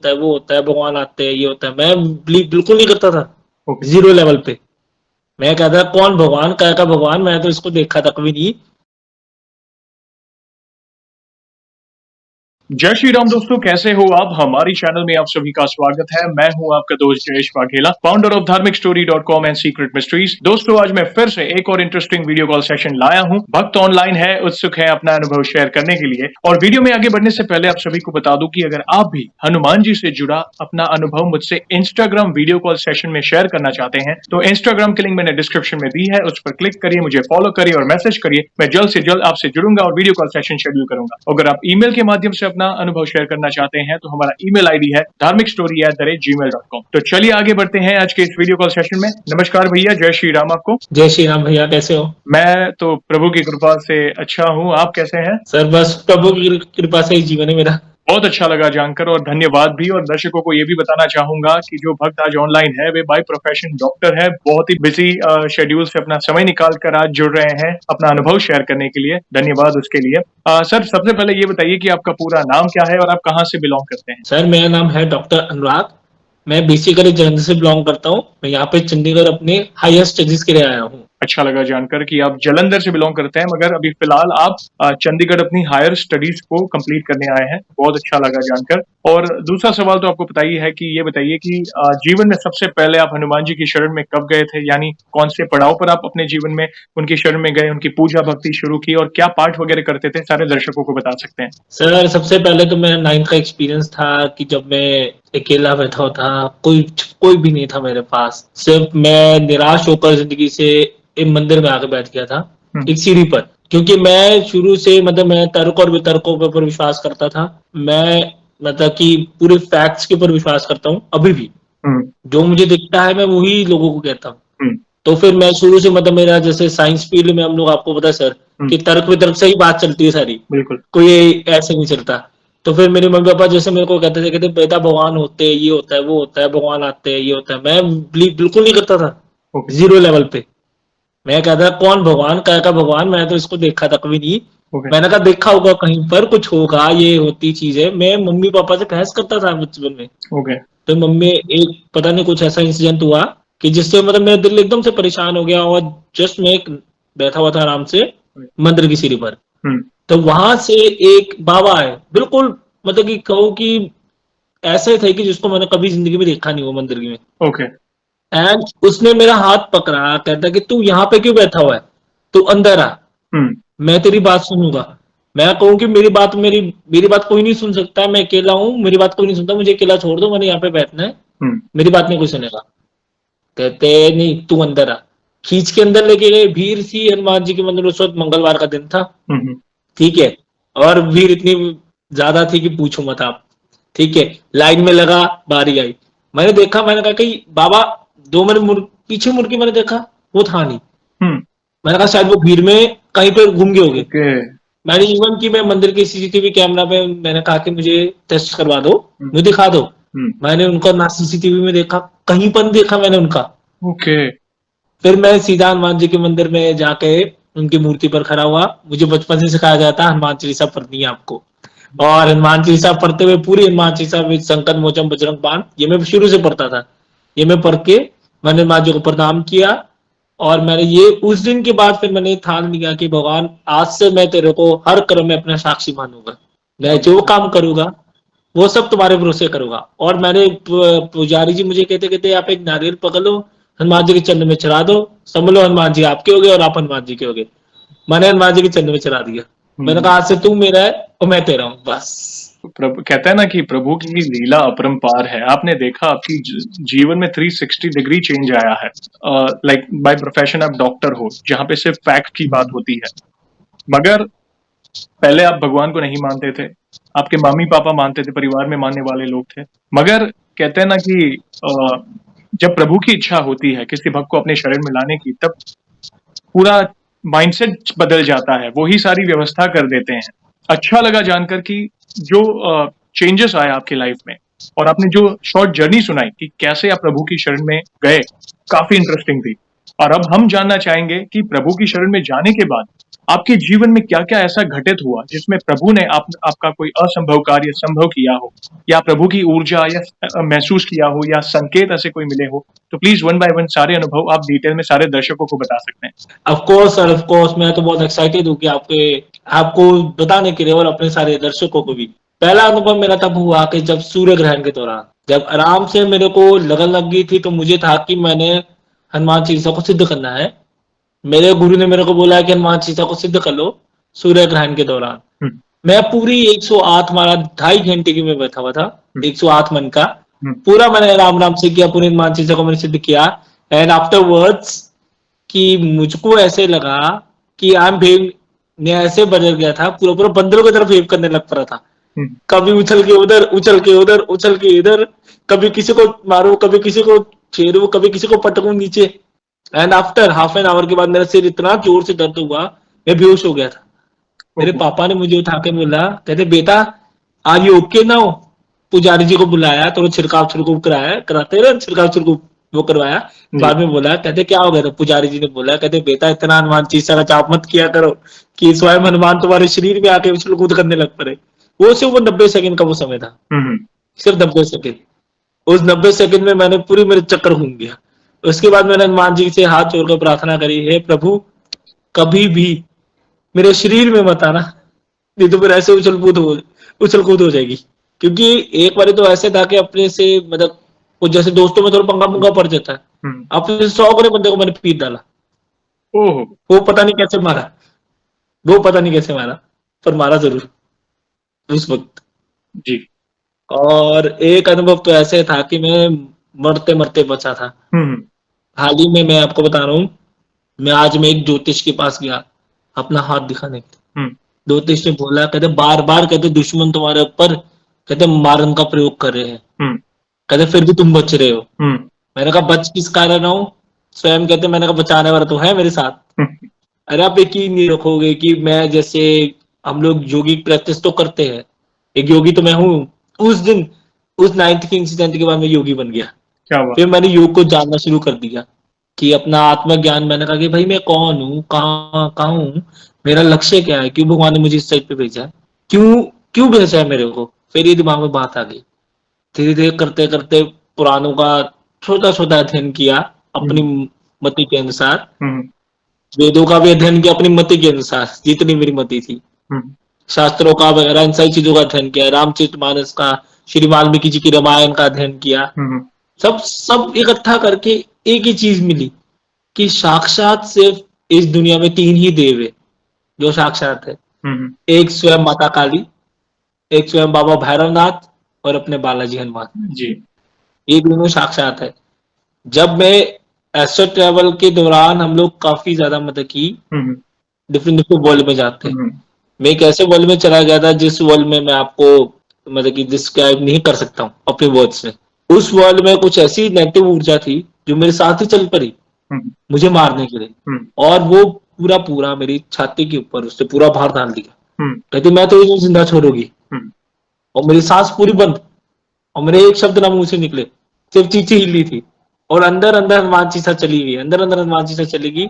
है, वो होता है, भगवान आते हैं, ये होता है। मैं बिलीव बिल्कुल नहीं करता था, ओके। जीरो लेवल पे। मैं कहता कौन भगवान, क्या का भगवान, मैं तो इसको देखा तक भी नहीं। जय श्री राम दोस्तों, कैसे हो आप? हमारी चैनल में आप सभी का स्वागत है। मैं हूं आपका दोस्त जयेश वाघेला, फाउंडर ऑफ धार्मिकस्टोरी.com एंड सीक्रेट मिस्ट्रीज। दोस्तों, आज मैं फिर से एक और इंटरेस्टिंग वीडियो कॉल सेशन लाया हूं। भक्त ऑनलाइन है, उत्सुक है अपना अनुभव शेयर करने के लिए। और वीडियो में आगे बढ़ने से पहले आप सभी को बता दूं कि अगर आप भी हनुमान जी से जुड़ा अपना अनुभव मुझसे इंस्टाग्राम वीडियो कॉल सेशन में शेयर करना चाहते हैं तो इंस्टाग्राम की लिंक मैंने डिस्क्रिप्शन में दी है, उस पर क्लिक करिए, मुझे फॉलो करिए और मैसेज करिए। मैं जल्द से जल्द आपसे जुड़ूंगा और वीडियो कॉल सेशन शेड्यूल करूंगा। अगर आप ईमेल के माध्यम से अपना अनुभव शेयर करना चाहते हैं तो हमारा ईमेल आईडी है dharmikstory@gmail.com। तो चलिए आगे बढ़ते हैं आज के इस वीडियो कॉल सेशन में। नमस्कार भैया, जय श्री राम आपको। जय श्री राम भैया, कैसे हो? मैं तो प्रभु की कृपा से अच्छा हूँ, आप कैसे हैं? सर बस प्रभु की कृपा से ही जीवन है मेरा। बहुत अच्छा लगा जानकर और धन्यवाद भी। और दर्शकों को ये भी बताना चाहूंगा कि जो भक्त आज ऑनलाइन है वे बाय प्रोफेशन डॉक्टर है। बहुत ही बिजी शेड्यूल से अपना समय निकाल कर आज जुड़ रहे हैं अपना अनुभव शेयर करने के लिए। धन्यवाद उसके लिए। सर, सबसे पहले ये बताइए कि आपका पूरा नाम क्या है और आप कहाँ से बिलोंग करते हैं? सर मेरा नाम है डॉक्टर अनुराग। मैं बेसिकली जलंधर से बिलोंग करता हूँ। मैं यहाँ पे चंडीगढ़ अपने हायर स्टडीज के लिए आया हूँ। अच्छा लगा जानकर कि आप जलंधर से बिलोंग करते हैं, मगर अभी फिलहाल आप चंडीगढ़ अपनी हायर स्टडीज को कंप्लीट करने आए हैं। बहुत अच्छा लगा जानकर। और दूसरा सवाल तो आपको पता ही है कि ये बताइए कि जीवन में सबसे पहले आप हनुमान जी की शरण में कब गए थे, यानी कौन से पड़ाव पर आप अपने जीवन में उनकी शरण में गए, उनकी पूजा भक्ति शुरू की और क्या पाठ वगैरह करते थे, सारे दर्शकों को बता सकते हैं। सर सबसे पहले तो मेरा 9th का एक्सपीरियंस था कि जब मैं अकेला बैठा था, कोई कोई भी नहीं था मेरे पास। सिर्फ मैं निराश होकर जिंदगी से एक मंदिर में आके बैठ गया था, एक सीढ़ी पर। क्योंकि मैं शुरू से मतलब मैं तर्क और वितर्कों के ऊपर विश्वास करता था। मैं मतलब कि पूरे फैक्ट्स के ऊपर विश्वास करता हूँ अभी भी। जो मुझे दिखता है मैं वही लोगों को कहता हूँ। तो फिर मैं शुरू से मतलब मेरा जैसे साइंस फील्ड में हम लोग, आपको पता है सर कि तर्क वितर्क से ही बात चलती है सारी, बिल्कुल। कोई ऐसे नहीं चलता। तो फिर मेरे मम्मी पापा जैसे मेरे को कहते थे, कहते बेटा भगवान होते हैं, ये होता है, वो होता है, भगवान आते हैं, ये होता है। मैं बिल्कुल नहीं करता था, जीरो लेवल पे। मैं कहता कौन भगवान, क्या का भगवान, मैं तो इसको देखा तक भी नहीं। मैंने कहा देखा होगा कहीं पर, कुछ होगा, ये होती चीज है। मैं मम्मी पापा से बहस करता था बचपन में। तो मम्मी एक पता नहीं कुछ ऐसा इंसिडेंट हुआ कि जिससे मतलब मेरा दिल एकदम से परेशान हो गया। और जस्ट मैं बैठा हुआ था आराम से मंदिर की सीढ़ी पर, तो वहां से एक बाबा है, बिल्कुल मतलब कि कहो कि ऐसे थे कि जिसको मैंने कभी जिंदगी में देखा नहीं वो मंदिर में। एंड उसने मेरा हाथ पकड़ा, कहता कि तू यहाँ पे क्यों बैठा हुआ है, तू अंदर आ, मैं तेरी बात सुनूंगा। मैं कहूँ कि मेरी बात कोई नहीं सुन सकता, मैं अकेला हूँ, मेरी बात कोई नहीं सुनता, मुझे अकेला छोड़ दो, मैंने यहाँ पे बैठना है, मेरी बात नहीं कोई सुनेगा। कहते नहीं तू अंदर आ। खींच के अंदर लेके गए। भीड़ थी हनुमान जी के मंदिर, उस वक्त मंगलवार का दिन था, ठीक है। और भीड़ इतनी ज्यादा थी कि पूछो मत आप, ठीक है। लाइन में लगा, बारी आई, मैंने देखा, मैंने कहा कि बाबा, दो मैंने पीछे मुड़ के मैंने देखा, वो था नहीं। मैंने कहा शायद वो भीड़ में कहीं पे घूम गए होंगे। मैंने इवन कि मैं मंदिर के सीसीटीवी कैमरा पे मैंने कहा कि मुझे टेस्ट करवा दो, मुझे दिखा दो। मैंने उनका ना सीसीटीवी में देखा, कहीं पर नहीं देखा मैंने उनका। फिर मैं सीधा हनुमान जी के मंदिर में जाके उनकी मूर्ति पर खड़ा हुआ। मुझे बचपन से सिखाया जाता है हनुमान चालीसा पढ़नी है आपको, और हनुमान चालीसा पढ़ते हुए पूरी हनुमान चालीसा में संकट मोचन बजरंग बाण, ये मैं शुरू से पढ़ता था। ये मैं पढ़ के मैंने हनुमान जी को प्रणाम किया। और मैंने ये उस दिन के बाद फिर मैंने ठान लिया कि भगवान आज से मैं तेरे को हर कर्म में अपना साक्षी मानूंगा। मैं जो काम करूंगा वो सब तुम्हारे भरोसे करूंगा। और मैंने पुजारी जी मुझे कहते कहते आप एक नारियल पकड़ लो, हनुमान जी के चरण में चढ़ा दो, समझ लो हनुमान जी आपके हो गए और आप हनुमान जी के हो गए। मैंने हनुमान जी के चरण में चढ़ा दिया। मैंने कहा आज से तू मेरा है और मैं तेरा हूँ, बस। प्रभु कहते हैं ना कि प्रभु की लीला अपरंपार है। आपने देखा आपकी जीवन में 360 डिग्री चेंज आया है। लाइक बाय प्रोफेशन आप डॉक्टर हो, जहां पे सिर्फ फैक्ट की बात होती है, मगर पहले आप भगवान को नहीं मानते थे, आपके मम्मी पापा मानते थे, परिवार में मानने वाले लोग थे। मगर कहते हैं ना कि जब प्रभु की इच्छा होती है किसी भक्त को अपने शरण में लाने की, तब पूरा माइंडसेट बदल जाता है, वो ही सारी व्यवस्था कर देते हैं। अच्छा लगा जानकर कि जो चेंजेस आया आपकी लाइफ में, और आपने जो शॉर्ट जर्नी सुनाई कि कैसे आप प्रभु की शरण में गए, काफी इंटरेस्टिंग थी। और अब हम जानना चाहेंगे कि प्रभु की शरण में जाने के बाद आपके जीवन में क्या क्या ऐसा घटित हुआ जिसमें प्रभु ने आपका कोई असंभव कार्य संभव किया हो, या प्रभु की ऊर्जा या महसूस किया हो, या संकेत ऐसे कोई मिले हो? तो प्लीज वन बाय वन सारे अनुभव आप डिटेल में सारे दर्शकों को बता सकते हैं। Of course sir, of course, मैं तो बहुत एक्साइटेड हूँ कि आपको बताने के लिए और अपने सारे दर्शकों को भी। पहला अनुभव मेरा तब हुआ कि जब सूर्य ग्रहण के दौरान, जब आराम से मेरे को लगन लग गई थी, तो मुझे था कि मैंने हनुमान चालीसा को सिद्ध करना है। मेरे गुरु ने मेरे को बोला है कि हनुमान चालीसा को सिद्ध कर लो सूर्य ग्रहण के दौरान। मैं पूरी 108 माला 2.5 घंटे की मैं बैठा हुआ था, 108 मन का पूरा मैंने राम राम से किया, पूरी हनुमान चालीसा को मैंने सिद्ध किया। एंड आफ्टरवर्ड्स कि मुझको ऐसे लगा कि आई एम वेव, मैं ऐसे बदल गया था, पूरा पूरा बंदरों की तरफ वेव करने लग पड़ा था। कभी उछल के उधर, उछल के उधर, उछल के इधर, कभी किसी को मारू, कभी किसी को छेड़ू, कभी किसी को पटकू नीचे। And after half an hour के बाद मेरा सिर इतना जोर से दर्द हुआ, मैं बेहोश हो गया था। मेरे पापा ने मुझे उठा के बोला, कहते बेटा आज ये ओके ना हो। पुजारी जी को बुलाया, तो छिड़काव कराते रहे, छिड़काव छिड़कू वो करवाया। बाद में बोला, कहते क्या हो गया? तो पुजारी जी ने बोला, कहते बेटा इतना हनुमान चालीसा का जाप मत किया करो कि स्वयं हनुमान तुम्हारे शरीर में आके उछल कूद करने लग पड़े। वो सिर्फ वो 90 सेकंड का वो समय था, सिर्फ 90 सेकंड। उस 90 सेकंड में मैंने पूरी मेरे चक्कर घूम गया। उसके बाद मैंने हनुमान जी से हाथ जोड़कर प्रार्थना करी, हे प्रभु कभी भी मेरे शरीर में मत आना, नहीं तो फिर ऐसे उछल कूद हो जाएगी। क्योंकि एक बार तो ऐसे था कि अपने से मतलब वो जैसे दोस्तों में थोड़ा पंगा पुंगा पड़ जाता है, अपने 100 बड़े बंदे को मैंने पीट डाला। वो पता नहीं कैसे मारा, पर मारा जरूर उस वक्त जी। और एक अनुभव तो ऐसे था कि मैं मरते मरते बचा था। हाल ही में मैं आपको बता रहा हूँ, मैं एक ज्योतिष के पास गया अपना हाथ दिखाने के लिए। ज्योतिष ने बोला, कहते बार बार कहते दुश्मन तुम्हारे ऊपर कहते मारन का प्रयोग कर रहे हैं, कहते फिर भी तुम बच रहे हो। मैंने कहा बच किस कारण हूँ? स्वयं कहते, मैंने कहा बचाने वाला तो है मेरे साथ। अरे आप यकीन नहीं रखोगे कि मैं जैसे हम लोग योगी प्रैक्टिस तो करते हैं, एक योगी तो मैं हूँ। उस दिन उस 9th के इंसिडेंट के बाद मैं योगी बन गया। फिर मैंने योग को जानना शुरू कर दिया कि अपना आत्मज्ञान। मैंने कहा कि भाई मैं कौन हूँ, कहाँ हूँ, मेरा लक्ष्य क्या है, क्यों भगवान ने मुझे इस साइड पे भेजा है, क्यों भेजा है मेरे को। फिर ये दिमाग में बात आ गई। धीरे धीरे करते करते पुराणों का छोटा छोटा अध्ययन किया अपनी मति के अनुसार, वेदों का भी अध्ययन किया अपनी मति के अनुसार जितनी मेरी मति थी, शास्त्रों का वगैरह इन सारी चीजों का अध्ययन किया, रामचरितमानस का, श्री वाल्मीकि जी की रामायण का अध्ययन किया। सब इकट्ठा करके एक ही चीज मिली कि साक्षात सिर्फ इस दुनिया में 3 ही देव है जो साक्षात है। एक स्वयं माता काली, एक स्वयं बाबा भैरवनाथ और अपने बालाजी हनुमान जी, ये दोनों साक्षात है। जब मैं एस्ट्रो ट्रेवल के दौरान हम लोग काफी ज्यादा मतलब की डिफरेंट वर्ल्ड में जाते हैं। मैं एक ऐसे वर्ल्ड में चला गया था जिस वर्ल्ड में मैं आपको मतलब कि डिस्क्राइब नहीं कर सकता हूँ अपने वर्ड्स में। उस वर्ल्ड में कुछ ऐसी नेगेटिव ऊर्जा थी जो मेरे साथ ही चल पड़ी मुझे मारने के लिए, और वो पूरा मेरी छाती के ऊपर उससे पूरा भार डाल दिया। कहती मैं तो जिंदा छोड़ूंगी, और मेरी सांस पूरी बंद, और मेरे एक शब्द ना मुंह से निकले, सिर्फ चींची हिली थी, और अंदर हनुमान चालीसा चली गई, अंदर हनुमान चालीसा चली गई।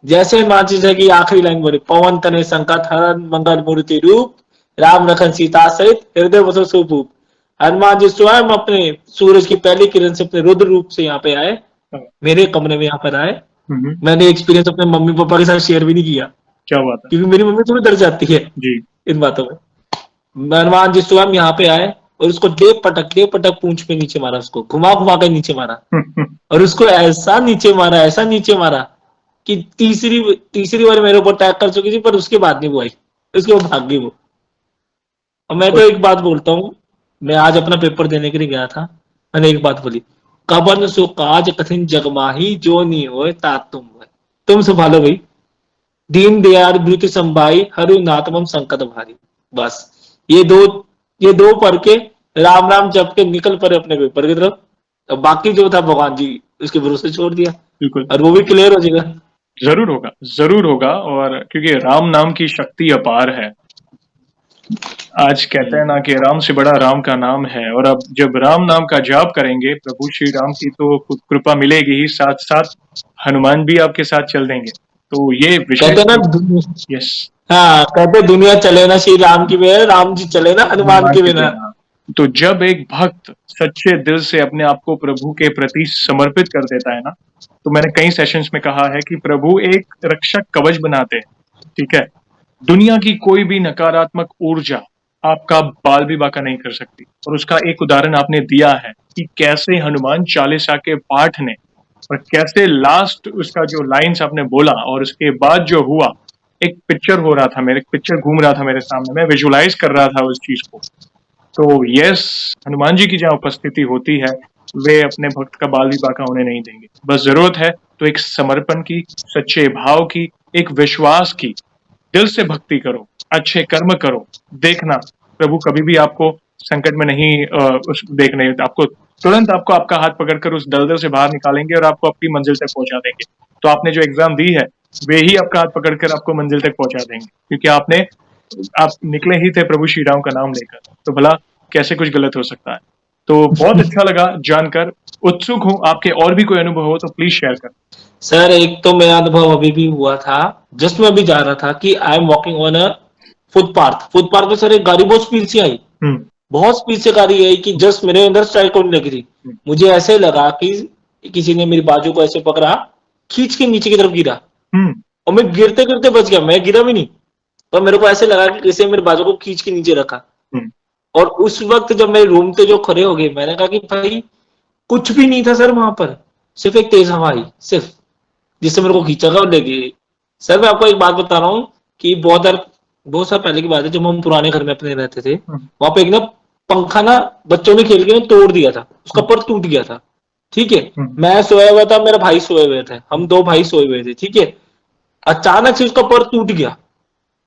जैसे हनुमान चालीसा की आखिरी लाइन बोली, पवन तनय संकट हरण मंगल मूर्ति रूप, राम लखन सीता सहित हृदय बसो सुभूप। हनुमान जी स्वयं अपने सूरज की पहली किरण से अपने रुद्र रूप से यहाँ पे आए, मेरे कमरे में यहाँ पर आए। मैंने एक्सपीरियंस अपने मम्मी पापा के साथ शेयर भी नहीं किया। क्या बात है? क्योंकि मेरी मम्मी थोड़ी डर जाती है जी इन बातों में। हनुमान जी स्वयं यहाँ पे आए और उसको दे पटक पूंछ पे नीचे मारा, उसको घुमा के नीचे मारा और उसको ऐसा नीचे मारा कि तीसरी बार मेरे ऊपर अटैक कर चुकी थी, पर उसके बाद नहीं वो आई, उसके बाद भाग गई वो। और मैं तो एक बात बोलता हूँ, मैं आज अपना पेपर देने के लिए गया था, मैंने एक बात बोली, कबन सो काज कठिन जगमाही, जो नहीं होए तात तुम संभालो भाई, दीन दयाल ब्रुति संभाई, हरु नातमम संकट भारी। बस ये दो पढ़ के राम राम जप के निकल पड़े अपने पेपर की तरफ। अब बाकी जो था भगवान जी उसके भरोसे छोड़ दिया, बिल्कुल, और वो भी क्लियर हो जाएगा। जरूर होगा। और क्योंकि राम नाम की शक्ति अपार है। आज कहते हैं ना कि राम से बड़ा राम का नाम है, और अब जब राम नाम का जाप करेंगे प्रभु श्री राम की तो कृपा मिलेगी ही, साथ साथ हनुमान भी आपके साथ चल देंगे। तो ये कहते हैं विषय ना, यस हाँ कहते हैं, दुनिया चले ना श्री राम की बिना, राम जी चले ना हनुमान हनुमान के के बिना। बिना। तो जब एक भक्त सच्चे दिल से अपने आप को प्रभु के प्रति समर्पित कर देता है ना, तो मैंने कई सेशंस में कहा है कि प्रभु एक रक्षक कवच बनाते हैं, ठीक है। दुनिया की कोई भी नकारात्मक ऊर्जा आपका बाल भी बांका नहीं कर सकती। और उसका एक उदाहरण आपने दिया है कि कैसे हनुमान चालीसा के पाठ ने और कैसे लास्ट उसका जो लाइन्स आपने बोला और उसके बाद जो हुआ, एक पिक्चर हो रहा था, मेरे पिक्चर घूम रहा था मेरे सामने, मैं विजुलाइज कर रहा था उस चीज को। तो यस, हनुमान जी की जहाँ उपस्थिति होती है, वे अपने भक्त का बाल भी बांका होने नहीं देंगे। बस जरूरत है तो एक समर्पण की, सच्चे भाव की, एक विश्वास की। दिल से भक्ति करो, अच्छे कर्म करो, देखना प्रभु कभी भी आपको संकट में नहीं देखने, आपको तुरंत आपको आपका हाथ पकड़कर उस दलदल से बाहर निकालेंगे और आपको अपनी मंजिल तक पहुंचा देंगे। तो आपने जो एग्जाम दी है, वे ही आपका हाथ पकड़कर आपको मंजिल तक पहुंचा देंगे, क्योंकि आप निकले ही थे प्रभु श्री राम का नाम लेकर। तो भला कैसे कुछ गलत हो सकता है। तो बहुत अच्छा लगा जानकर। उत्सुक हूँ, आपके और भी कोई अनुभव हो तो प्लीज शेयर कर। सर एक तो मेरा अनुभव अभी भी हुआ था, जस्ट मैं अभी जा रहा था कि I am walking on a footpath पे सर एक गाड़ी बहुत स्पीड से आई, बहुत स्पीड से गाड़ी आई कि जस्ट मेरे अंदर स्ट्राइक होने लगी थी। मुझे ऐसे लगा कि किसी ने मेरी बाजू को ऐसे पकड़ा, खींच के नीचे की तरफ गिरा, और मैं गिरते गिरते बच गया। मैं गिरा भी नहीं, पर मेरे को ऐसे लगा कि किसी ने मेरे बाजू को खींच के नीचे रखा। और उस वक्त जब मेरे रूम पे जो खड़े हो गए, मैंने कहा कि भाई कुछ भी नहीं था सर वहां पर, सिर्फ एक तेज हवा आई, सिर्फ, जिससे मेरे को खींचा और ले गई। सर मैं आपको एक बात बता रहा हूँ कि बहुत साल पहले की बात है, जब हम पुराने घर में अपने रहते थे, वहां पे एक ना पंखा ना बच्चों ने खेल के ना तोड़ दिया था, उसका पर टूट गया था, ठीक है। मैं सोया हुआ था, मेरा भाई सोए हुए थे, हम दो भाई सोए हुए थे, ठीक है। अचानक से उसका पर टूट गया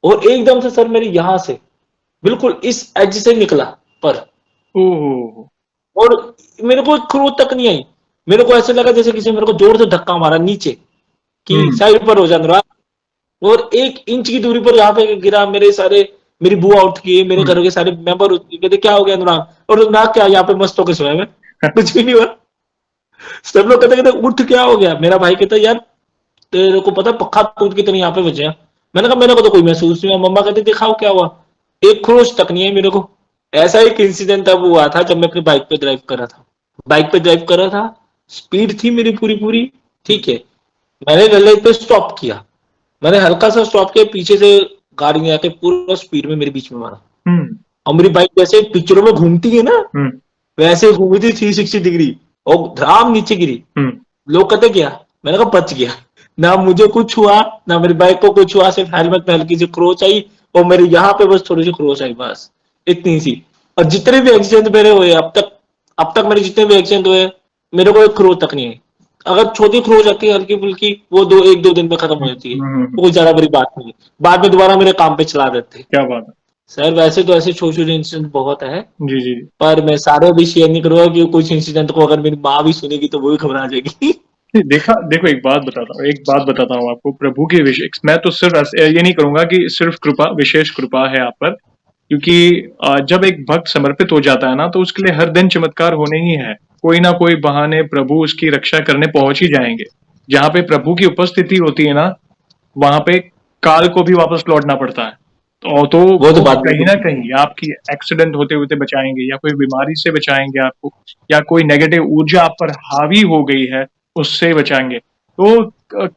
और एकदम से सर मेरे यहां से बिल्कुल इस एज से निकला पर, और मेरे को क्रोध तक नहीं आई। मेरे को ऐसे लगा जैसे किसी मेरे को जोर से धक्का मारा नीचे कि साइड पर हो जा अनुराग, और 1 इंच की दूरी पर यहाँ पे गिरा। मेरी बुआ उठ गई, मेरे घर के सारे मेंबर उठ गए, कहते क्या हो गया अनुराग? और अनुराग क्या यहाँ पे मस्त होकर सोया में कुछ भी नहीं हुआ। सब लोग कहते कहते उठ क्या हो गया? मेरा भाई कहता यार तेरे को पता पक्का टूट के तेरे यहाँ पे बचे। मैंने कहा मेरे को तो कोई महसूस नहीं हुआ। मम्मा कहते दिखाओ क्या हुआ, एक खरोच तक नहीं है मेरे को। ऐसा एक इंसिडेंट तब हुआ था जब मैं अपनी बाइक पे ड्राइव कर रहा था। स्पीड थी मेरी पूरी पूरी, ठीक है। मैंने रेड लाइट पे स्टॉप किया, मैंने हल्का सा स्टॉप किया, पीछे से गाड़ी ने आके पूरा स्पीड में मेरे बीच में मारा। और मेरी बाइक जैसे पिक्चरों में घूमती है ना, वैसे घूमी थी 360 डिग्री और धड़ाम नीचे गिरी। लोग कहते क्या, मैंने कहा बच गया। ना मुझे कुछ हुआ ना मेरी बाइक को कुछ हुआ, सिर्फ हेलमेट में हल्की सी खरोच आई और मेरे यहाँ पे बस थोड़ी सी खरोच आई, बस इतनी सी। और जितने भी एक्सीडेंट मेरे हुए अब तक मेरे जितने भी एक्सीडेंट हुए, मेरे को एक खरोच तक नहीं है। अगर छोटी खरोच आती है हल्की फुल्की, वो 1-2 दिन में खत्म हो जाती है, कोई ज्यादा बड़ी बात नहीं है, बाद में दोबारा मेरे काम पे चला देते। क्या बात है सर। वैसे तो ऐसे छोटे इंसिडेंट बहुत है जी जी, पर मैं सारे भी शेयर नहीं करूंगा कि कुछ इंसिडेंट को अगर मेरी माँ भी सुनेगी तो वो भी घबरा जाएगी। देखो एक बात बताता हूँ आपको प्रभु के विषय। मैं तो सिर्फ ये नहीं करूंगा कि सिर्फ कृपा, विशेष कृपा है आप पर, क्योंकि जब एक भक्त समर्पित हो जाता है ना, तो उसके लिए हर दिन चमत्कार होने ही है। कोई ना कोई बहाने प्रभु उसकी रक्षा करने पहुंच ही जाएंगे। जहां पे प्रभु की उपस्थिति होती है ना, वहां पे काल को भी वापस लौटना पड़ता है। तो वो तो बात कहीं ना कहीं आपकी एक्सीडेंट होते होते बचाएंगे, या कोई बीमारी से बचाएंगे आपको, या कोई नेगेटिव ऊर्जा आप पर हावी हो गई है उससे बचाएंगे। तो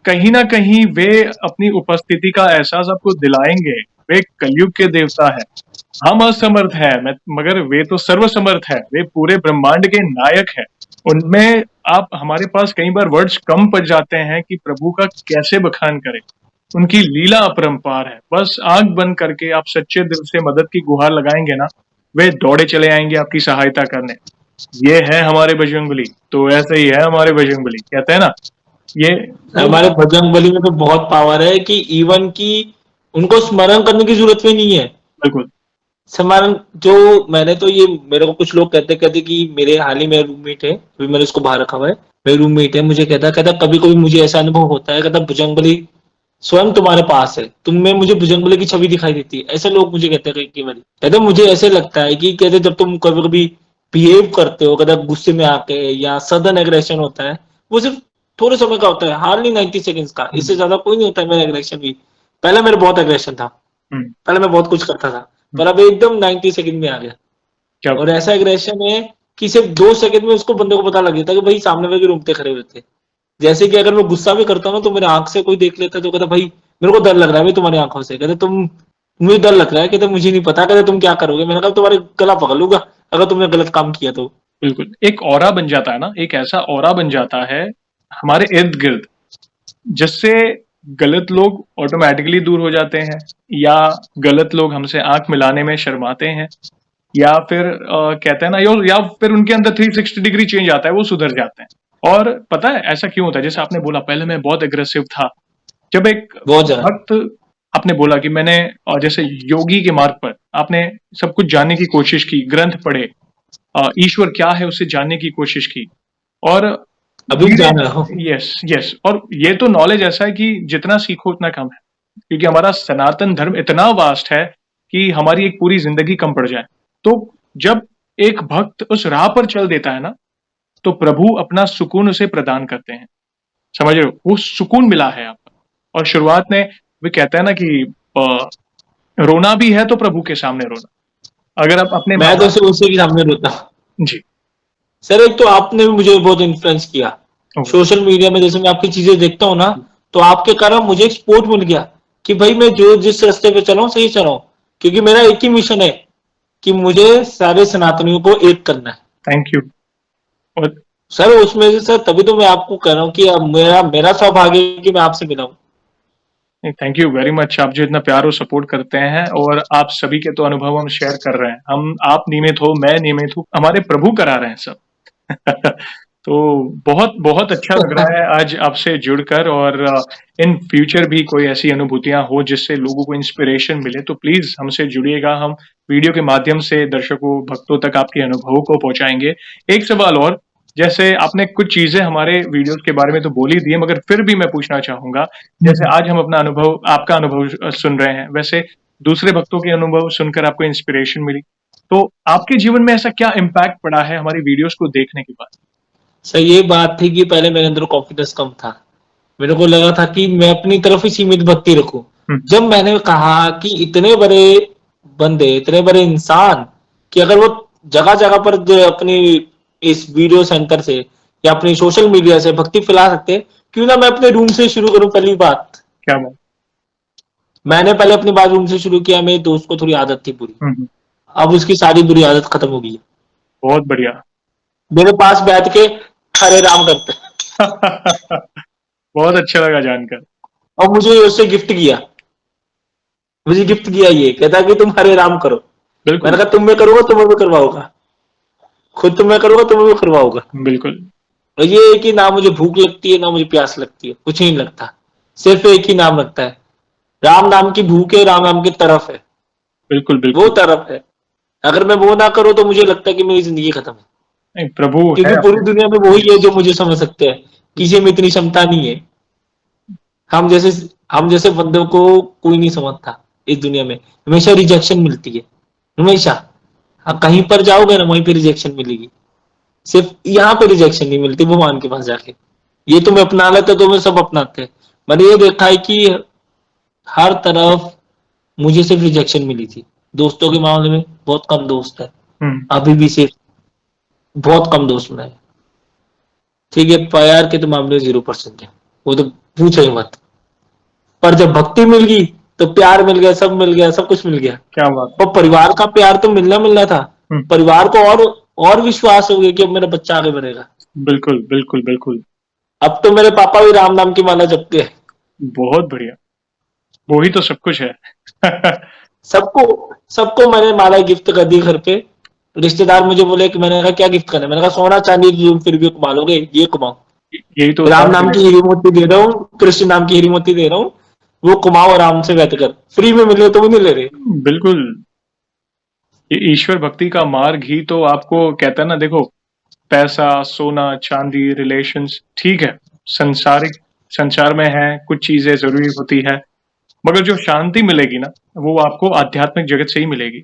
कहीं ना कहीं वे अपनी उपस्थिति का एहसास आपको दिलाएंगे। वे कलयुग के देवता है, हम असमर्थ है, मगर वे तो सर्वसमर्थ है। वे पूरे ब्रह्मांड के नायक है। उनमें आप, हमारे पास कई बार वर्ड्स कम पड़ जाते हैं कि प्रभु का कैसे बखान करें। उनकी लीला अपरंपार है। बस आंख बंद करके आप सच्चे दिल से मदद की गुहार लगाएंगे ना, वे दौड़े चले आएंगे आपकी सहायता करने। ये है हमारे बजरंगबली। तो ऐसे ही है हमारे बजरंगबली, कहते हैं ना, ये हमारे बजरंगबली में तो बहुत पावर है कि इवन की उनको स्मरण करने की जरूरत भी नहीं है। बिल्कुल स्मरण जो मैंने तो ये, मेरे को कुछ लोग कहते कि मेरे हाल ही में रूममेट है, अभी मैंने उसको बाहर रखा हुआ है, मेरे रूममेट है, मुझे कहता कभी कभी मुझे ऐसा अनुभव होता है, कहता बजरंगबली स्वयं तुम्हारे पास है, तुम्हें मुझे बजरंगबली की छवि दिखाई देती है। ऐसे लोग मुझे कहते हैं कई बार, कहते मुझे ऐसे लगता है कि कहते जब तुम कभी कभी बिहेव करते हो, कहते गुस्से में आके या सडन एग्रेशन होता है, वो सिर्फ थोड़े समय का होता है, हार्डली 90 सेकंड्स का, इससे ज्यादा कोई नहीं होता है मेरा एग्रेशन भी। पहले मेरा बहुत एग्रेशन था, हम्म, पहले मैं बहुत कुछ करता था, पर अब एकदम 90 सेकंड में आ गया। क्या और ऐसा एग्रेशन है कि सिर्फ 2 सेकंड में उसको बंदे को पता लग जाता है कि भाई सामने वाले रूमते खड़े हुए थे। जैसे कि अगर मैं गुस्सा भी करता हूँ ना, तो मेरे आंख से कोई देख लेता है तो कहता भाई मेरे को डर लग रहा है भाई तुम्हारी आंखों से। कहते तुम, मुझे डर लग रहा है, कहते मुझे नहीं पता, कहते तुम क्या करोगे। मैंने कहा तुम्हारे गला पकड़ लूंगा अगर तुमने गलत काम किया तो। बिल्कुल एक ऑरा बन जाता है ना, एक ऐसा ऑरा बन जाता है हमारे इर्द गिर्द, जिससे गलत लोग ऑटोमेटिकली दूर हो जाते हैं, या गलत लोग हमसे आंख मिलाने में शर्माते हैं, या फिर कहते हैं ना, या फिर उनके अंदर 360 डिग्री चेंज आता है, वो सुधर जाते हैं। और पता है ऐसा क्यों होता है? जैसे आपने बोला पहले मैं बहुत अग्रेसिव था, जब एक बहुत ज्यादा। वक्त आपने बोला कि मैंने जैसे योगी के मार्ग पर आपने सब कुछ जानने की कोशिश की, ग्रंथ पढ़े, ईश्वर क्या है उसे जानने की कोशिश की, और अभी भी धीरे, जान रहा हूँ। यस यस, और ये तो नॉलेज ऐसा है कि जितना सीखो उतना कम है, क्योंकि हमारा सनातन धर्म इतना वास्ट है कि हमारी एक पूरी जिंदगी कम पड़ जाए। तो जब एक भक्त उस राह पर चल देता है ना, तो प्रभु अपना सुकून उसे प्रदान करते हैं। समझ रहे हो? वो सुकून मिला है आपको। और शुरुआत में वे कहते हैं ना कि अ, रोना भी है तो प्रभु के सामने रोना। अगर आप अपने मैं तो माता, सिर्फ उसी के सामने रोता हूँ। जी, सर एक तो आपने भी मुझे बहुत इन्फ्लुएंस किया ओके, सोशल मीडिया में। जैसे मैं आपकी चीजें देखता हूँ ना, तो आपके कारण मुझे एक सपोर्ट मिल गया कि भाई मैं जो जिस रास्ते पे चला हूँ सही चला हूँ। क्योंकि मेरा एक ही मिशन है कि मुझे सारे सनातनियों को एक करना है। Thank you. और सर उसमें से सर तभी तो मैं आपको कह रहा हूँ कि अब मेरा मेरा सौभाग्य है कि मैं आपसे मिला हूँ। थैंक यू वेरी मच, आप जो इतना प्यार और सपोर्ट करते हैं, और आप सभी के तो अनुभव हम शेयर कर रहे हैं। हम, आप नियमित हो, मैं नियमित हूँ, हमारे प्रभु करा रहे हैं सब। तो बहुत बहुत अच्छा लग रहा है आज आपसे जुड़कर, और इन फ्यूचर भी कोई ऐसी अनुभूतियां हो जिससे लोगों को इंस्पिरेशन मिले, तो प्लीज हमसे जुड़िएगा। हम वीडियो के माध्यम से दर्शकों, भक्तों तक आपके अनुभवों को पहुंचाएंगे। एक सवाल और, जैसे आपने कुछ चीजें हमारे वीडियोस के बारे में तो बोल ही दी है, मगर फिर भी मैं पूछना चाहूंगा, जैसे आज हम अपना अनुभव, आपका अनुभव सुन रहे हैं, वैसे दूसरे भक्तों के अनुभव सुनकर आपको इंस्पिरेशन मिली, तो आपके जीवन में ऐसा क्या इम्पैक्ट पड़ा है हमारी वीडियोस को देखने के बाद? सर ये बात थी कि पहले मेरे अंदर कॉन्फिडेंस कम था। मेरे को लगा था कि मैं अपनी तरफ ही सीमित भक्ति रखूं। हम्म, जब मैंने कहा कि इतने बड़े बंदे, इतने बड़े इंसान, कि अगर वो जगह जगह पर जो अपनी इस वीडियो सेंटर से या अपनी सोशल मीडिया से भक्ति फैला सकते हैं, क्यों ना मैं अपने रूम से शुरू करूं। पहली बात, क्या बात। मैंने पहले अपनी बात रूम से शुरू किया। मेरे दोस्त को थोड़ी आदत थी बुरी, हम्म, अब उसकी सारी बुरी आदत खत्म हो गई है। बहुत बढ़िया। मेरे पास बैठ के हरे राम करते हैं। बहुत अच्छा लगा जानकर। और मुझे उससे गिफ्ट किया, मुझे गिफ्ट किया, ये कहता कि तुम हरे राम करो। मैंने बिल्कुल कहा तुम में करोगे तुम्हें भी करवाओगा, खुद तुम में करोगे तुम्हें भी करवाओगा। बिल्कुल और ये है कि ना मुझे भूख लगती है ना मुझे प्यास लगती है, कुछ नहीं लगता। सिर्फ एक ही नाम लगता है, राम नाम की भूख है, राम नाम की तरफ है, बिल्कुल वो बिल्कुल। तरफ है। अगर मैं वो ना करूं तो मुझे लगता है कि मेरी जिंदगी खत्म है। नहीं, प्रभु है क्योंकि पूरी अपने। दुनिया में वही है जो मुझे समझ सकते हैं, किसी में इतनी क्षमता नहीं है। हम जैसे हम जैसे बंदों को कोई नहीं समझता इस दुनिया में। हमेशा रिजेक्शन मिलती है, हमेशा। आप कहीं पर जाओगे ना वहीं पे रिजेक्शन मिलेगी। सिर्फ यहाँ पे रिजेक्शन नहीं मिलती भगवान के पास जाके। ये तुम्हें अपना लेते तो मैं सब अपनाते हैं। मैंने ये देखा है कि हर तरफ मुझे सिर्फ रिजेक्शन मिली थी। दोस्तों के मामले में बहुत कम दोस्त है, हम्म, अभी भी सिर्फ बहुत कम दोस्त बनाए। ठीक है, प्यार के तो मामले 0% है, वो तो पूछो ही मत। पर जब भक्ति मिल गई तो प्यार मिल गया, सब मिल गया, सब कुछ मिल गया। क्या बात है। और परिवार का प्यार तो मिलना मिलना था। हम्म, परिवार को और विश्वास हो गया कि अब मेरा बच्चा आगे बढ़ेगा। बिल्कुल बिल्कुल बिल्कुल। अब तो मेरे पापा भी राम नाम की माला जपते हैं। बहुत बढ़िया, वो ही तो सब कुछ है। सबको सबको मैंने माला गिफ्ट कर दी घर पे। रिश्तेदार मुझे बोले कि, मैंने कहा क्या गिफ्ट करना है? मैंने कहा सोना चांदी तुम फिर भी कमा लोगे, ये कमाओ। यही तो होता राम है नाम की मेरे। हीरी मोती दे रहा हूँ, कृष्ण नाम की हीरी मोती दे रहा हूँ, वो कमाओ आराम से बैठ कर। फ्री में मिले तो वो नहीं ले रहे। बिल्कुल, ये ईश्वर भक्ति का मार्ग ही तो आपको कहता है ना, देखो, पैसा, सोना, चांदी, रिलेशंस, ठीक है, संसारिक संसार में है, कुछ चीजें जरूरी होती है, मगर जो शांति मिलेगी ना, वो आपको आध्यात्मिक जगत से ही मिलेगी,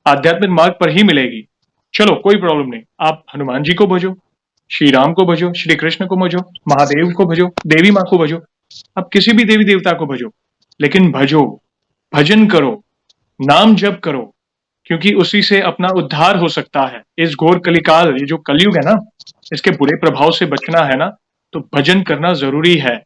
आध्यात्मिक मार्ग पर ही मिलेगी। चलो कोई प्रॉब्लम नहीं, आप हनुमान जी को भजो, श्री राम को भजो, श्री कृष्ण को भजो, महादेव को भजो, देवी माँ को भजो, आप किसी भी देवी देवता को भजो, लेकिन भजो, भजन करो, नाम जप करो, क्योंकि उसी से अपना उद्धार हो सकता है। इस घोर कलिकाल, ये जो कलयुग है ना, इसके बुरे प्रभाव से बचना है ना, तो भजन करना जरूरी है,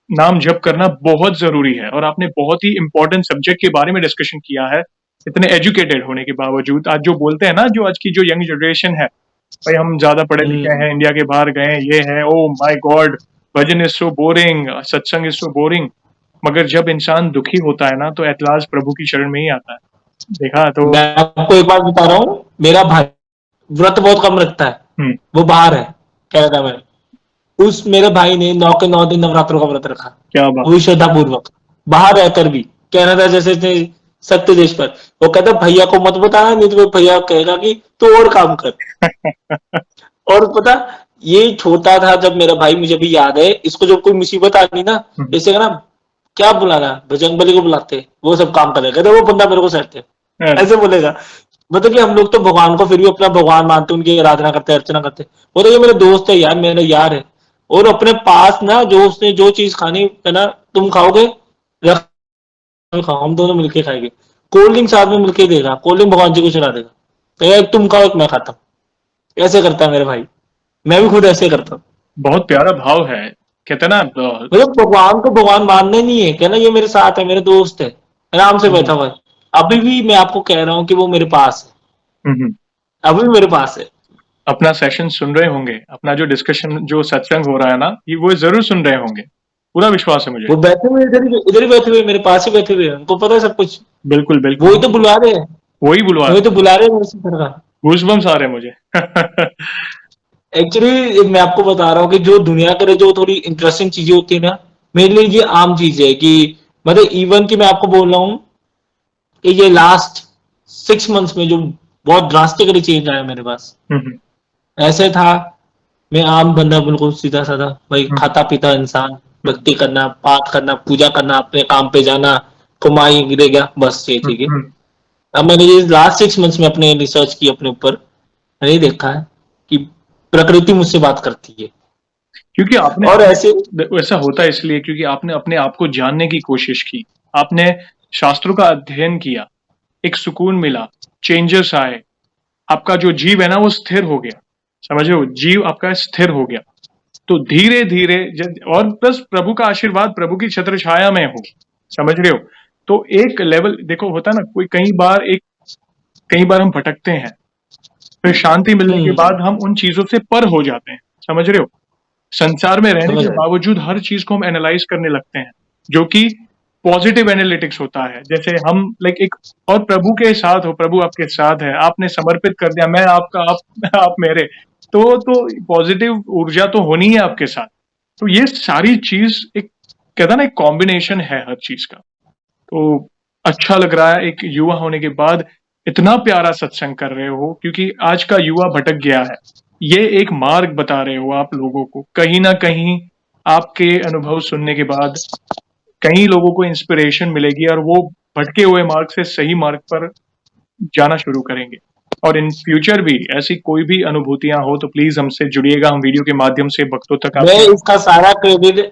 नाम जप करना बहुत जरूरी है। और आपने बहुत ही इंपॉर्टेंट सब्जेक्ट के बारे में डिस्कशन किया है, इतने एजुकेटेड होने के बावजूद। आज जो बोलते हैं ना, जो आज की जो यंग जनरेशन है, भाई हम ज्यादा पढ़े लिखे हैं, इंडिया के बाहर गए, ये है, oh my God, bhajan is so boring, सत्संग इज सो बोरिंग। मगर जब इंसान दुखी होता है ना, तो एट लास्ट प्रभु की शरण में ही आता है। देखा तो मैं आपको एक बात बता रहा हूँ, मेरा भाई व्रत बहुत कम रखता है, वो बाहर है कनाडा में। उस मेरे भाई ने 9 के 9 दिन नवरात्रों का व्रत रखा, क्या बात। वो भी श्रद्धा पूर्वक, बाहर रहकर भी, कनाडा जैसे सत्य देश पर। वो कहता भैया को मत बताना, नहीं तो वो भैया कहेगा कि तू और काम कर। और पता, ये छोटा था जब मेरा भाई, मुझे भी याद है, इसको जब कोई मुसीबत आनी ना, जैसे ना क्या बुलाना, बजरंगबली को बुलाते, वो सब काम करेगा, कहते वो बंदा मेरे को सहते, ऐसे बोलेगा। मतलब कि हम लोग तो भगवान को फिर भी अपना भगवान मानते, उनकी आराधना करते, अर्चना करते। वो तो ये मेरे दोस्त है यार, मेरा यार है। और अपने पास ना, जो उसने जो चीज खानी है ना, तुम खाओगे, रख खाओ, हम दोनों मिलके खाएंगे। कोल्ड ड्रिंक साथ में मिलके देगा, कोल्ड ड्रिंक भगवान जी को चला देगा, तो एक तुम खाओ एक मैं खाता हूँ। ऐसे करता है मेरे भाई, मैं भी खुद ऐसे करता हूँ। बहुत प्यारा भाव है, कहते ना। मतलब भगवान को भगवान मानना नहीं है, कहना ये मेरे साथ है, मेरे दोस्त है, आराम से बैठा हुआ है। अभी भी मैं आपको कह रहा हूँ कि वो मेरे पास है, अभी भी मेरे पास है। अपना सेशन सुन रहे होंगे, अपना जो डिस्कशन, जो सत्संग हो रहा है ना, ये वो जरूर सुन रहे होंगे, पूरा विश्वास है मुझे। वो बैठे हुए इधर ही बैठे हुए, मेरे पास ही बैठे हुए, उनको पता है सब कुछ। बिल्कुल बिल्कुल, वही तो बुला रहे हैं, वही बुलवा, वही तो बुला रहे हैं मेरे से सरकार। गूज़बम्स आ रहे हैं मुझे। एक्चुअली मैं आपको बता रहा हूँ कि जो दुनिया करे, जो थोड़ी इंटरेस्टिंग चीजें होती है ना, मेरे लिए ये आम चीज है। कि मतलब इवन कि मैं आपको बोल रहा हूँ कि ये लास्ट 6 मंथ्स में जो बहुत ड्रास्टिकली चेंज आया मेरे पास। ऐसे था, मैं आम बंदा, बिल्कुल सीधा साधा भाई, खाता पीता इंसान, भक्ति करना, पाठ करना, पूजा करना, अपने काम पे जाना, कमाई गिरे गया, बस ये ठीक है। अब मैंने ये लास्ट 6 मंथ्स में अपने रिसर्च की अपने ऊपर, मैंने देखा है कि प्रकृति मुझसे बात करती है। क्योंकि आपने, और ऐसे ऐसा होता है इसलिए क्योंकि आपने अपने आप को जानने की कोशिश की, आपने शास्त्रों का अध्ययन किया, एक सुकून मिला, चेंजेस आए, आपका जो जीव है ना वो स्थिर हो गया, समझ रहे हो, जीव आपका स्थिर हो गया। तो धीरे धीरे और प्लस प्रभु का आशीर्वाद, प्रभु की छत्र छाया में हो, समझ रहे हो, तो एक लेवल देखो होता है ना, कोई कई बार हम भटकते हैं, फिर शांति मिलने के बाद हम उन चीजों से पर हो जाते हैं, समझ रहे हो। संसार में रहने के बावजूद हर चीज को हम एनालाइज करने लगते हैं, जो कि पॉजिटिव एनालिटिक्स होता है। जैसे हम लाइक एक, और प्रभु के साथ हो, प्रभु आपके साथ है, आपने समर्पित कर दिया, मैं आपका, आप मेरे, तो पॉजिटिव ऊर्जा तो होनी है आपके साथ। तो ये सारी चीज एक, कहता ना, एक कॉम्बिनेशन है हर चीज का। तो अच्छा लग रहा है एक युवा होने के बाद इतना प्यारा सत्संग कर रहे हो, क्योंकि आज का युवा भटक गया है। ये एक मार्ग बता रहे हो आप लोगों को, कहीं ना कहीं आपके अनुभव सुनने के बाद कई लोगों को इंस्पिरेशन मिलेगी और वो भटके हुए मार्ग से सही मार्ग पर जाना शुरू करेंगे। और इन फ्यूचर भी ऐसी कोई भी अनुभूतियां हो तो प्लीज हमसे जुड़िएगा, हम वीडियो के माध्यम से भक्तों तक मैं इसका सारा क्रेडिट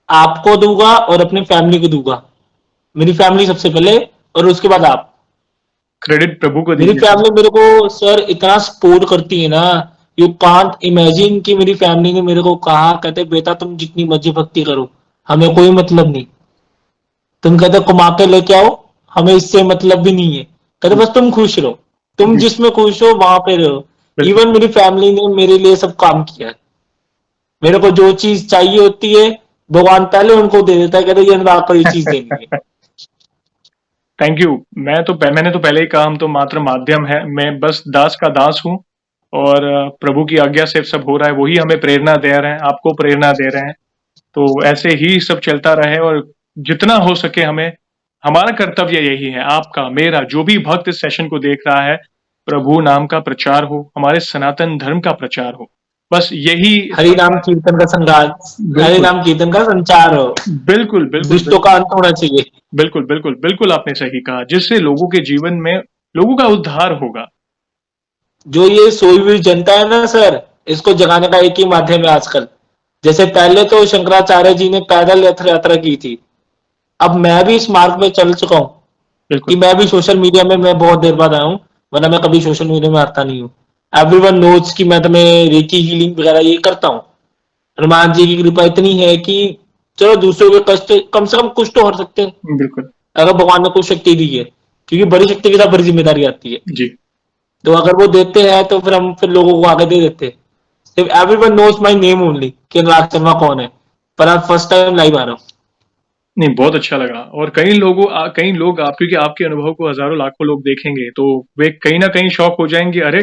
आपको दूंगा और अपनी फैमिली को दूंगा। मेरी फैमिली सबसे पहले और उसके बाद आप। क्रेडिट प्रभु को मेरी दीजिए। फैमिली मेरे को सर इतना सपोर्ट करती है ना, यू कांट इमेजिन। कि मेरी फैमिली ने मेरे को कहा, कहते बेटा तुम जितनी मर्जी भक्ति करो, हमें कोई मतलब नहीं। तुम कहते कमा के लेके आओ, हमें इससे मतलब भी नहीं है। कहते बस तुम खुश रहो, तुम जिसमें खुश हो वहां पे रहो। इवन मेरी फैमिली ने मेरे लिए सब काम किया है। मेरे को जो चीज चाहिए होती है भगवान पहले उनको दे देता है, कहते ये अनुराग को ये चीज देनी है। Thank you. मैंने तो पहले ही कहा, हम तो मात्र माध्यम है, मैं बस दास का दास हूँ, और प्रभु की आज्ञा से सब हो रहा है, वही हमें प्रेरणा दे रहे हैं, आपको प्रेरणा दे रहे हैं। तो ऐसे ही सब चलता रहे, और जितना हो सके हमें, हमारा कर्तव्य यही है, आपका मेरा, जो भी भक्त इस सेशन को देख रहा है, प्रभु नाम का प्रचार हो, हमारे सनातन धर्म का प्रचार हो, बस यही। हरि नाम कीर्तन का संगार, हरि नाम कीर्तन का संचार हो। बिल्कुल बिल्कुल, दुष्टों का अंत होना चाहिए। बिल्कुल बिल्कुल बिल्कुल, आपने सही कहा, जिससे लोगों के जीवन में लोगों का उद्धार होगा। जो ये सोई हुई जनता है ना सर, इसको जगाने का एक ही माध्यम है आजकल। जैसे पहले तो शंकराचार्य जी ने पैदल यात्रा की थी, अब मैं भी इस मार्ग में चल चुका हूँ बिल्कुल कि मैं भी सोशल मीडिया में मैं बहुत देर बाद आया हूँ, वरना मैं कभी सोशल मीडिया में आता नहीं हूँ। एवरीवन नोज कि मैं तुम्हें रेकी हीलिंग वगैरह ये करता हूँ। हनुमान जी की कृपा इतनी है कि चलो दूसरों के कष्ट कम से कम कुछ तो हट सकते हैं, बिल्कुल अगर भगवान ने कुछ शक्ति दी है, क्योंकि बड़ी शक्ति के साथ बड़ी जिम्मेदारी आती है। जी। तो अगर वो देते हैं तो फिर हम फिर लोगों को आगे दे देते हैं। सिर्फ everyone knows my name only कि अनुराग शर्मा कौन है, पर आज फर्स्ट टाइम लाइव आ रहा हूँ। नहीं, बहुत अच्छा लगा। और कई लोग आप, क्योंकि आपके अनुभव को हजारों लाखों लोग देखेंगे तो वे कहीं ना कहीं शॉक हो जाएंगे, अरे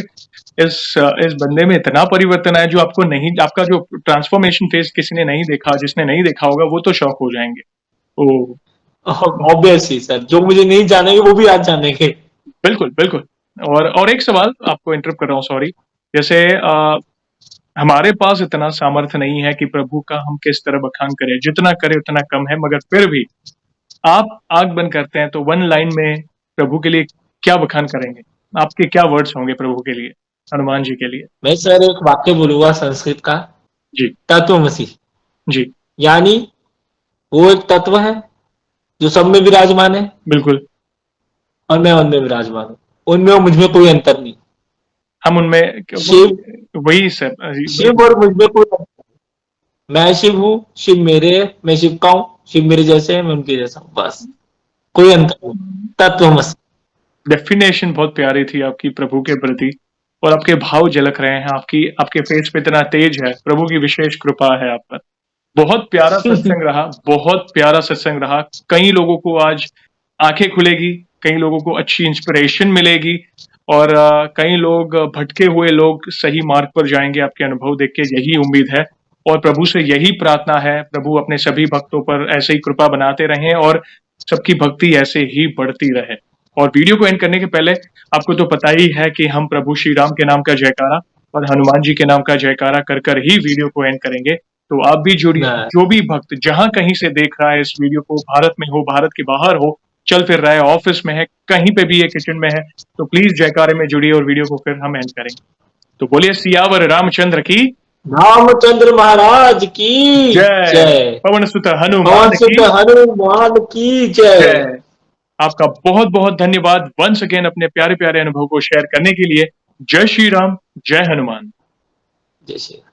इस बंदे में इतना परिवर्तन आया, जो आपको नहीं, आपका जो ट्रांसफॉर्मेशन फेज किसी ने नहीं देखा, जिसने नहीं देखा होगा वो तो शॉक हो जाएंगे। तो ऑब्वियसली सर, जो मुझे नहीं जानेंगे वो भी आज जानेंगे। बिल्कुल बिल्कुल। और एक सवाल आपको इंटरप्ट कर रहा हूँ, सॉरी। जैसे हमारे पास इतना सामर्थ्य नहीं है कि प्रभु का हम किस तरह बखान करें, जितना करें उतना कम है, मगर फिर भी आप आंख बंद करते हैं तो वन लाइन में प्रभु के लिए क्या बखान करेंगे? आपके क्या वर्ड्स होंगे प्रभु के लिए, हनुमान जी के लिए? मैं सर एक वाक्य बोलूंगा संस्कृत का, जी तत्वमसि। जी। यानी वो एक तत्व है जो सब में विराजमान है बिल्कुल। और मैं उनमें विराजमान हूँ, उनमें और मुझ में कोई अंतर नहीं। हम उनमें शिव वही सर, शिव और मुझ में कोई अंतर नहीं। मैं शिव हूँ, शिव मेरे है, मैं शिव का हूँ, शिव मेरे जैसे है, मैं उनके जैसा हूँ, बस कोई अंतर नहीं। तत्वमसि। डेफिनेशन बहुत प्यारी थी आपकी प्रभु के प्रति, और आपके भाव झलक रहे हैं, आपके फेस पे इतना तेज है, प्रभु की विशेष कृपा है आप पर। बहुत प्यारा सत्संग रहा, बहुत प्यारा सत्संग रहा। कई लोगों को आज आंखें खुलेगी, कई लोगों को अच्छी इंस्पिरेशन मिलेगी, और कई लोग, भटके हुए लोग सही मार्ग पर जाएंगे आपके अनुभव देख के, यही उम्मीद है। और प्रभु से यही प्रार्थना है, प्रभु अपने सभी भक्तों पर ऐसे ही कृपा बनाते रहें और सबकी भक्ति ऐसे ही बढ़ती रहे। और वीडियो को एंड करने के पहले आपको तो पता ही है कि हम प्रभु श्री राम के नाम का जयकारा और हनुमान जी के नाम का जयकारा कर कर ही वीडियो को एंड करेंगे। तो आप भी जुड़िए, ना, जो भी भक्त जहां कहीं से देख रहा है इस वीडियो को, भारत में हो, भारत के बाहर हो, चल फिर रहा है, ऑफिस में है, कहीं पे भी है, किचन में है, तो प्लीज जयकारे में जुड़िए और वीडियो को फिर हम एंड करेंगे। तो बोलिए सियावर रामचंद्र की रामचंद्र महाराज की जय, जय, पवन सुत हनुमान पवन की सुत हनुमान की जय। जय। आपका बहुत बहुत धन्यवाद वंस अगेन अपने प्यारे प्यारे अनुभव को शेयर करने के लिए। जय श्री राम, जय हनुमान। जय श्री राम।